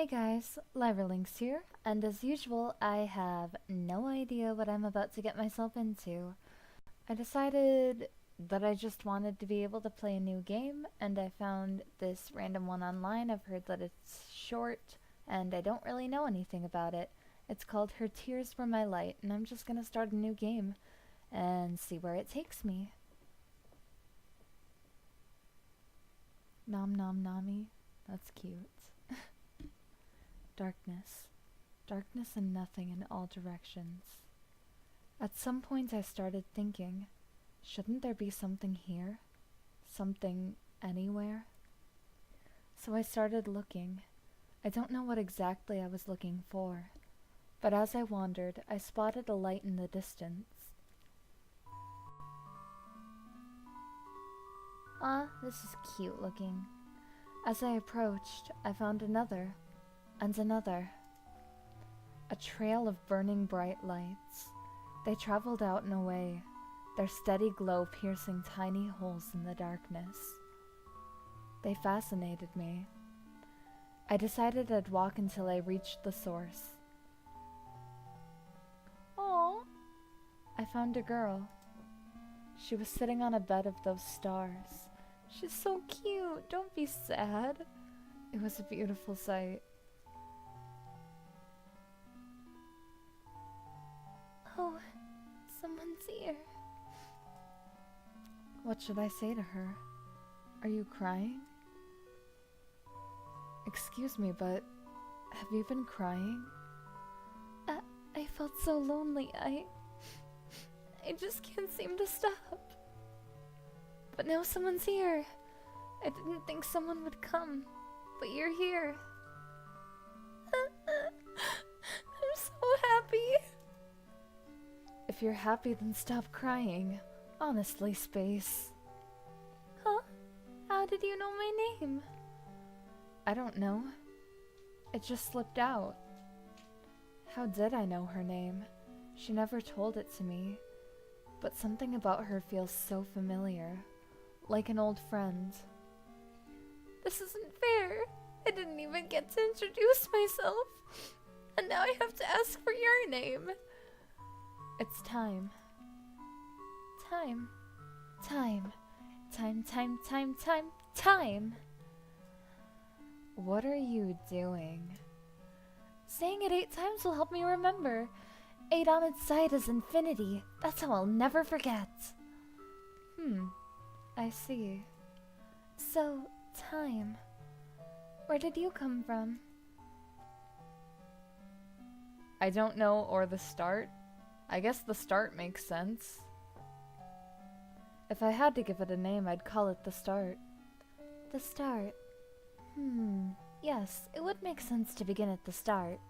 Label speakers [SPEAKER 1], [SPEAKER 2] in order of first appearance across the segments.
[SPEAKER 1] Hey guys, Lyra Linx here, and as usual, I have no idea what I'm about to get myself into. I decided that I just wanted to be able to play a new game, and I found this random one online. I've heard that it's short, and I don't really know anything about it. It's called Her Tears Were My Light, and I'm just gonna start a new game and see where it takes me. Nom nom nommy. That's cute. Darkness. Darkness and nothing in all directions. At some point I started thinking, shouldn't there be something here? Something anywhere? So I started looking. I don't know what exactly I was looking for, but as I wandered, I spotted a light in the distance. Ah, this is cute looking. As I approached, I found another. And another. A trail of burning bright lights. They traveled out and away, their steady glow piercing tiny holes in the darkness. They fascinated me. I decided I'd walk until I reached the source. Aww. I found a girl. She was sitting on a bed of those stars. She's so cute, don't be sad. It was a beautiful sight. Oh, someone's here. What should I say to her? Are you crying? Excuse me, but have you been crying? I felt so lonely. I just can't seem to stop. But now someone's here. I didn't think someone would come, but you're here. I'm so happy. If you're happy, then stop crying. Honestly, Space. Huh? How did you know my name? I don't know. It just slipped out. How did I know her name? She never told it to me. But something about her feels so familiar. Like an old friend. This isn't fair. I didn't even get to introduce myself. And now I have to ask for your name. It's time. Time. Time. Time, time, time, time, time! What are you doing? Saying it 8 times will help me remember. 8 on its side is infinity. That's how I'll never forget. I see. So, time. Where did you come from? I don't know, or the start. I guess the start makes sense. If I had to give it a name, I'd call it the start. The start. Yes, it would make sense to begin at the start.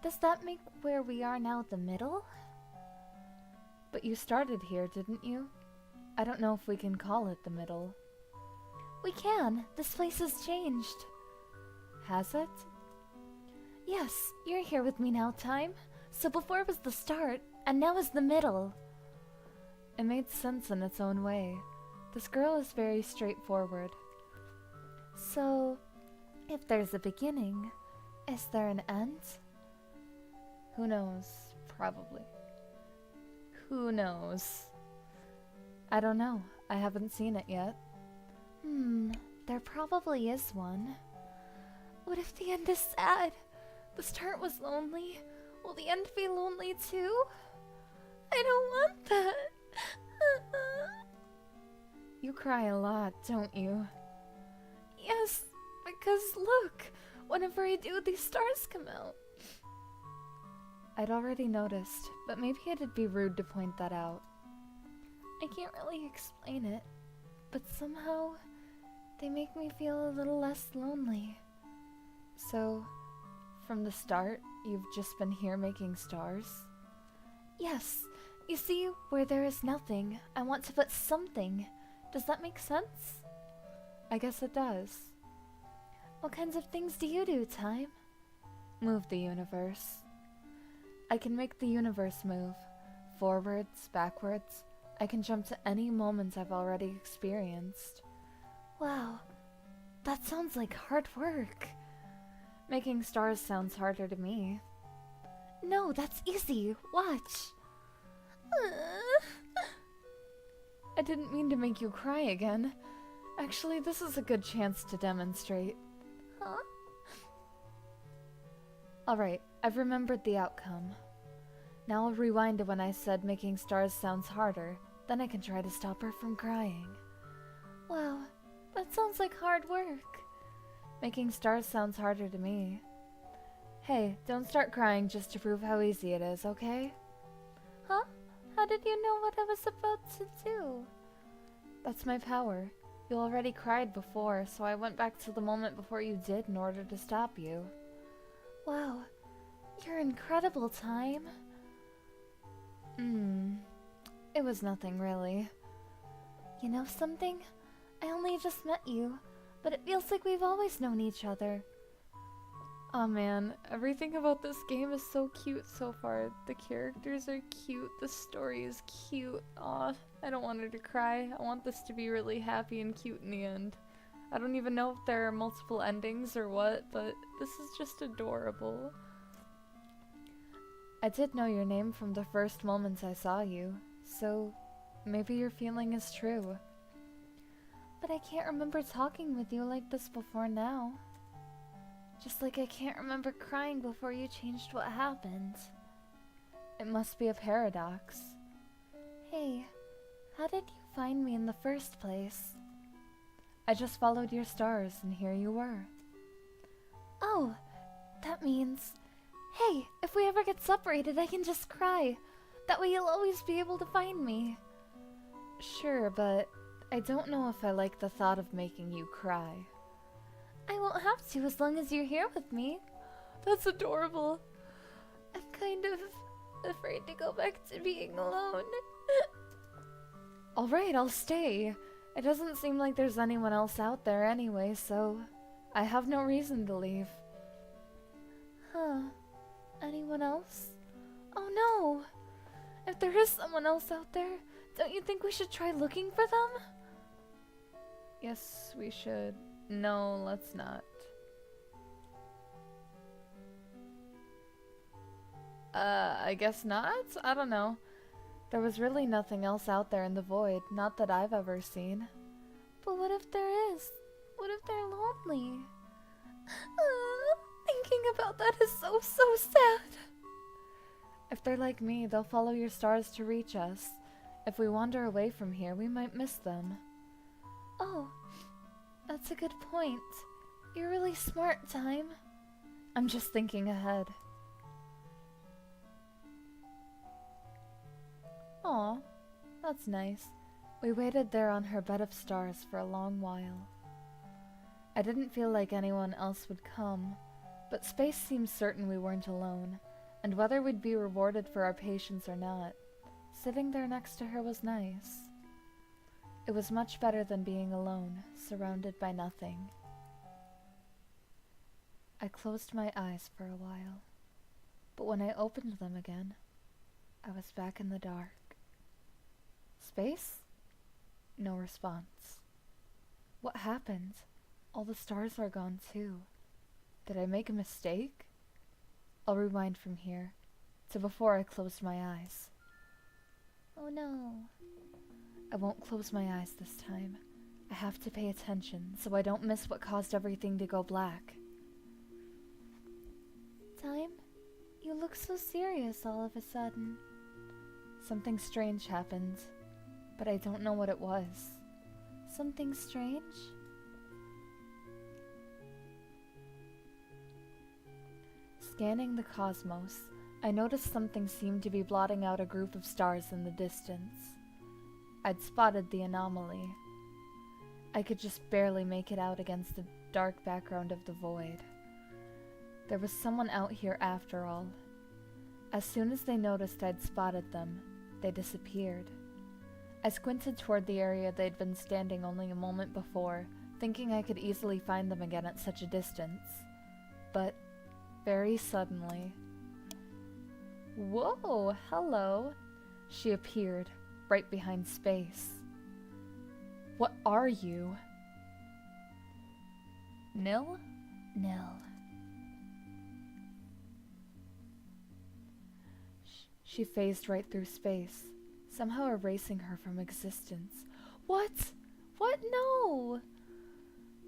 [SPEAKER 1] Does that make where we are now the middle? But you started here, didn't you? I don't know if we can call it the middle. We can. This place has changed. Has it? Yes, you're here with me now, Time. So before was the start, and now is the middle. It made sense in its own way. This girl is very straightforward. So, if there's a beginning, is there an end? Who knows? Probably. Who knows? I don't know. I haven't seen it yet. There probably is one. What if the end is sad? The start was lonely. Will the end be lonely too? I don't want that. You cry a lot, don't you? Yes, because look, whenever I do, these stars come out. I'd already noticed, but maybe it'd be rude to point that out. I can't really explain it, but somehow they make me feel a little less lonely. So, from the start, you've just been here making stars? Yes. You see, where there is nothing, I want to put something. Does that make sense? I guess it does. What kinds of things do you do, Time? Move the universe. I can make the universe move. Forwards, backwards. I can jump to any moment I've already experienced. Wow. That sounds like hard work. Making stars sounds harder to me. No, that's easy. Watch. I didn't mean to make you cry again. Actually, this is a good chance to demonstrate. Huh? Alright, I've remembered the outcome. Now I'll rewind to when I said making stars sounds harder, then I can try to stop her from crying. Wow, that sounds like hard work. Making stars sounds harder to me. Hey, don't start crying just to prove how easy it is, okay? Huh? How did you know what I was about to do? That's my power. You already cried before, so I went back to the moment before you did in order to stop you. Wow, you're incredible, Time. It was nothing really. You know something? I only just met you, but it feels like we've always known each other. Aw man, everything about this game is so cute so far. The characters are cute, the story is cute. Aw, I don't want her to cry. I want this to be really happy and cute in the end. I don't even know if there are multiple endings or what, but this is just adorable. I did know your name from the first moments I saw you, so maybe your feeling is true. But I can't remember talking with you like this before now. Just like I can't remember crying before you changed what happened. It must be a paradox. Hey, how did you find me in the first place? I just followed your stars and here you were. Oh, that means... Hey, if we ever get separated, I can just cry. That way you'll always be able to find me. Sure, but I don't know if I like the thought of making you cry. I won't have to as long as you're here with me. That's adorable. I'm kind of afraid to go back to being alone. Alright, I'll stay. It doesn't seem like there's anyone else out there anyway, so I have no reason to leave. Huh. Anyone else? Oh no! If there is someone else out there, don't you think we should try looking for them? Yes, we should. No, let's not. I guess not? I don't know. There was really nothing else out there in the void, not that I've ever seen. But what if there is? What if they're lonely? Thinking about that is so sad. If they're like me, they'll follow your stars to reach us. If we wander away from here, we might miss them. Oh, that's a good point. You're really smart, Time. I'm just thinking ahead. Aw, that's nice. We waited there on her bed of stars for a long while. I didn't feel like anyone else would come, but space seemed certain we weren't alone, and whether we'd be rewarded for our patience or not, sitting there next to her was nice. It was much better than being alone, surrounded by nothing. I closed my eyes for a while, but when I opened them again, I was back in the dark. Space? No response. What happened? All the stars are gone too. Did I make a mistake? I'll rewind from here, to before I closed my eyes. Oh no. I won't close my eyes this time. I have to pay attention, so I don't miss what caused everything to go black. Time? You look so serious all of a sudden. Something strange happened, but I don't know what it was. Something strange? Scanning the cosmos, I noticed something seemed to be blotting out a group of stars in the distance. I'd spotted the anomaly. I could just barely make it out against the dark background of the void. There was someone out here after all. As soon as they noticed I'd spotted them, they disappeared. I squinted toward the area they'd been standing only a moment before, thinking I could easily find them again at such a distance. But very suddenly... Whoa, hello! She appeared, right behind Space. What are you? Nil? Nil. She phased right through space, somehow erasing her from existence. What? What? No!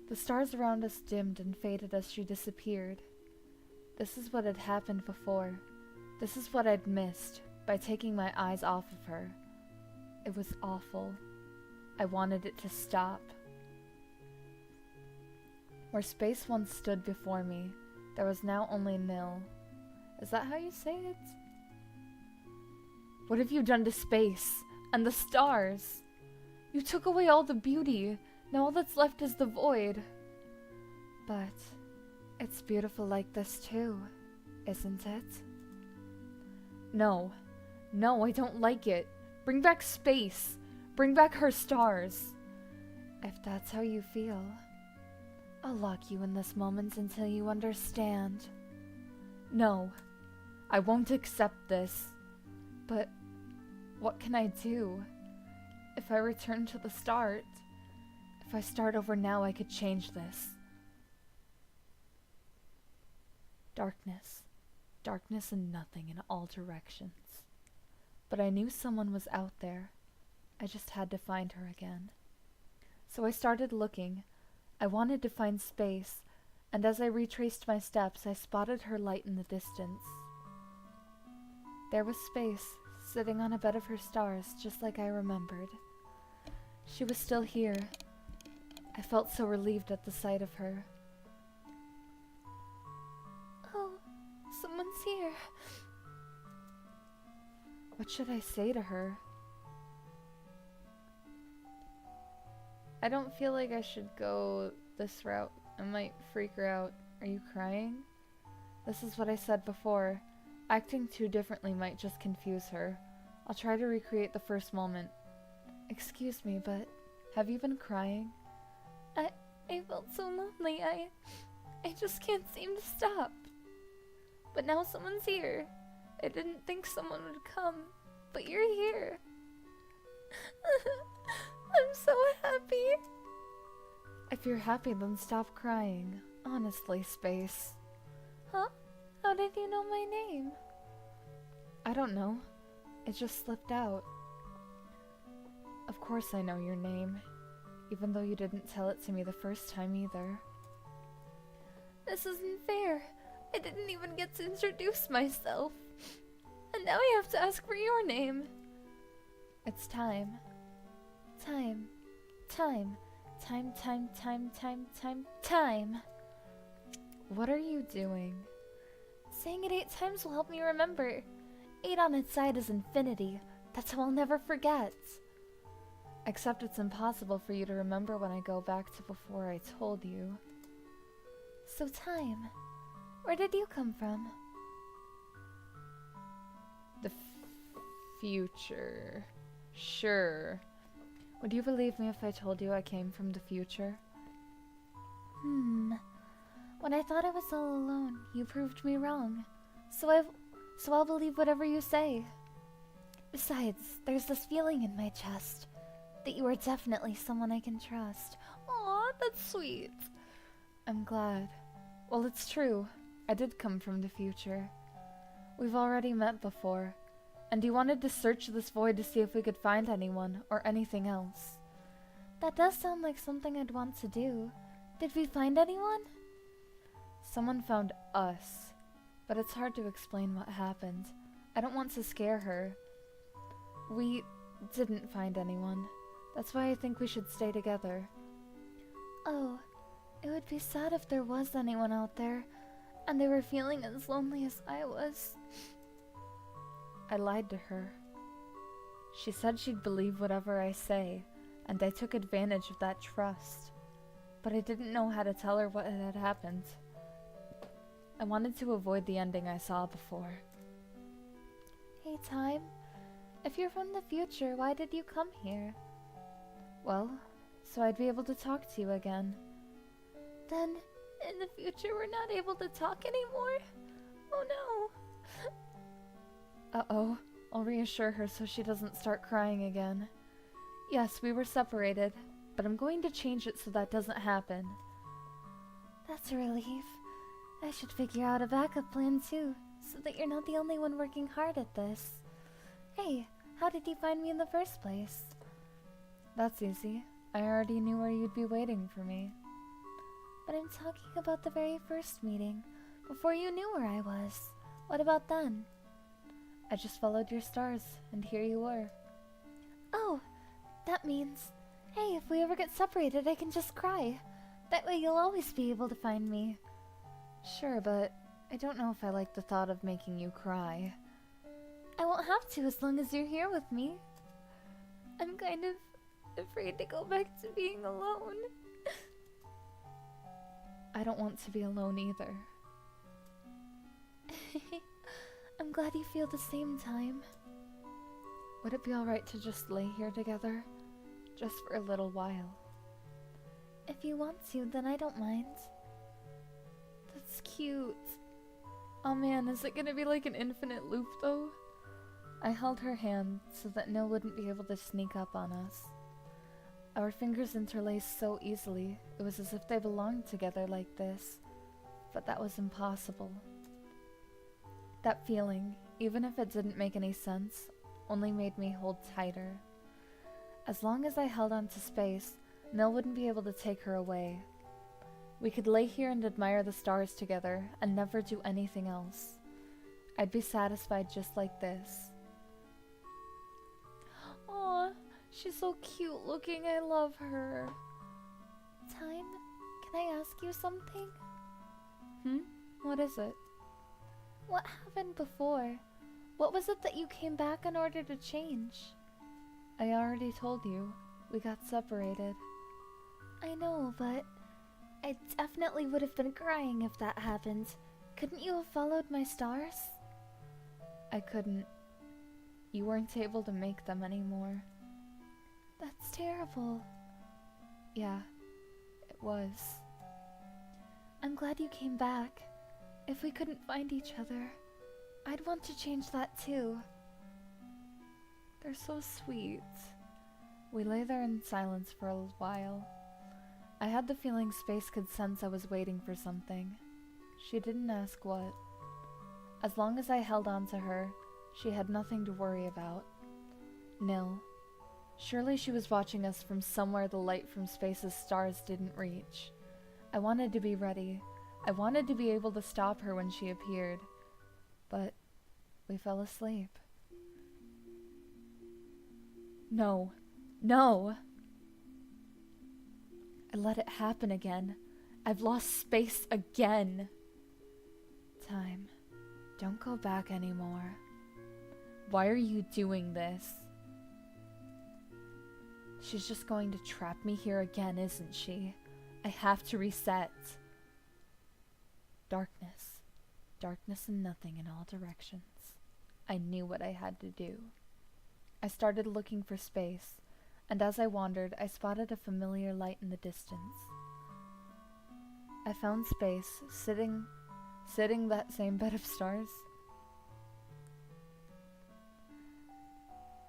[SPEAKER 1] The stars around us dimmed and faded as she disappeared. This is what had happened before. This is what I'd missed by taking my eyes off of her. It was awful. I wanted it to stop. Where space once stood before me, there was now only nil. Is that how you say it? What have you done to space and the stars? You took away all the beauty. Now all that's left is the void. But it's beautiful like this too, isn't it? No. No, I don't like it. Bring back space. Bring back her stars. If that's how you feel, I'll lock you in this moment until you understand. No, I won't accept this. But what can I do? If I return to the start, if I start over now, I could change this. Darkness. Darkness and nothing in all directions. But I knew someone was out there. I just had to find her again. So I started looking. I wanted to find space, and as I retraced my steps, I spotted her light in the distance. There was space, sitting on a bed of her stars, just like I remembered. She was still here. I felt so relieved at the sight of her. Oh, someone's here. What should I say to her? I don't feel like I should go this route. I might freak her out. Are you crying? This is what I said before. Acting too differently might just confuse her. I'll try to recreate the first moment. Excuse me, but have you been crying? I felt so lonely. I just can't seem to stop. But now someone's here. I didn't think someone would come, but you're here. I'm so happy. If you're happy, then stop crying. Honestly, Space. Huh? How did you know my name? I don't know. It just slipped out. Of course I know your name, even though you didn't tell it to me the first time either. This isn't fair. I didn't even get to introduce myself. And now I have to ask for your name. It's time. Time. Time. Time, time, time, time, time, time. What are you doing? Saying it 8 times will help me remember. 8 on its side is infinity. That's how I'll never forget. Except it's impossible for you to remember when I go back to before I told you. So time. Where did you come from? The future. Sure. Would you believe me if I told you I came from the future? When I thought I was all alone, you proved me wrong. So I'll believe whatever you say. Besides, there's this feeling in my chest that you are definitely someone I can trust. Aw, that's sweet. I'm glad. Well, it's true. I did come from the future. We've already met before, and you wanted to search this void to see if we could find anyone or anything else. That does sound like something I'd want to do. Did we find anyone? Someone found us, but it's hard to explain what happened. I don't want to scare her. We didn't find anyone. That's why I think we should stay together. Oh, it would be sad if there was anyone out there, and they were feeling as lonely as I was. I lied to her. She said she'd believe whatever I say, and I took advantage of that trust. But I didn't know how to tell her what had happened. I wanted to avoid the ending I saw before. Hey, Time. If you're from the future, why did you come here? Well, so I'd be able to talk to you again. Then, in the future, we're not able to talk anymore? Oh no! Uh-oh. I'll reassure her so she doesn't start crying again. Yes, we were separated, but I'm going to change it so that doesn't happen. That's a relief. I should figure out a backup plan too, so that you're not the only one working hard at this. Hey, how did you find me in the first place? That's easy. I already knew where you'd be waiting for me. But I'm talking about the very first meeting, before you knew where I was. What about then? I just followed your stars, and here you were. Oh, that means... Hey, if we ever get separated, I can just cry. That way you'll always be able to find me. Sure, but I don't know if I like the thought of making you cry. I won't have to as long as you're here with me. I'm kind of afraid to go back to being alone. I don't want to be alone either. I'm glad you feel the same time. Would it be alright to just lay here together? Just for a little while. If you want to, then I don't mind. That's cute. Oh man, is it gonna be like an infinite loop though? I held her hand so that Nil wouldn't be able to sneak up on us. Our fingers interlaced so easily, it was as if they belonged together like this. But that was impossible. That feeling, even if it didn't make any sense, only made me hold tighter. As long as I held on to space, Nil wouldn't be able to take her away. We could lay here and admire the stars together and never do anything else. I'd be satisfied just like this. Aw, she's so cute looking. I love her. Time, can I ask you something? What is it? What happened before? What was it that you came back in order to change? I already told you. We got separated. I know, but I definitely would have been crying if that happened. Couldn't you have followed my stars? I couldn't. You weren't able to make them anymore. That's terrible. Yeah, it was. I'm glad you came back. If we couldn't find each other, I'd want to change that too. They're so sweet. We lay there in silence for a while. I had the feeling space could sense I was waiting for something. She didn't ask what. As long as I held on to her, she had nothing to worry about. Nil. Surely she was watching us from somewhere the light from space's stars didn't reach. I wanted to be ready. I wanted to be able to stop her when she appeared. But we fell asleep. No. No! I let it happen again. I've lost space again. Time. Don't go back anymore. Why are you doing this? She's just going to trap me here again, isn't she? I have to reset. Darkness. Darkness and nothing in all directions. I knew what I had to do. I started looking for space, and as I wandered, I spotted a familiar light in the distance. I found space, sitting that same bed of stars.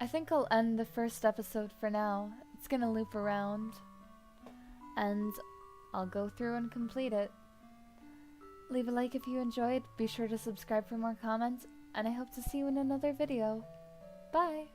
[SPEAKER 1] I think I'll end the first episode for now. It's gonna loop around, and I'll go through and complete it. Leave a like if you enjoyed, be sure to subscribe for more comments, and I hope to see you in another video. Bye!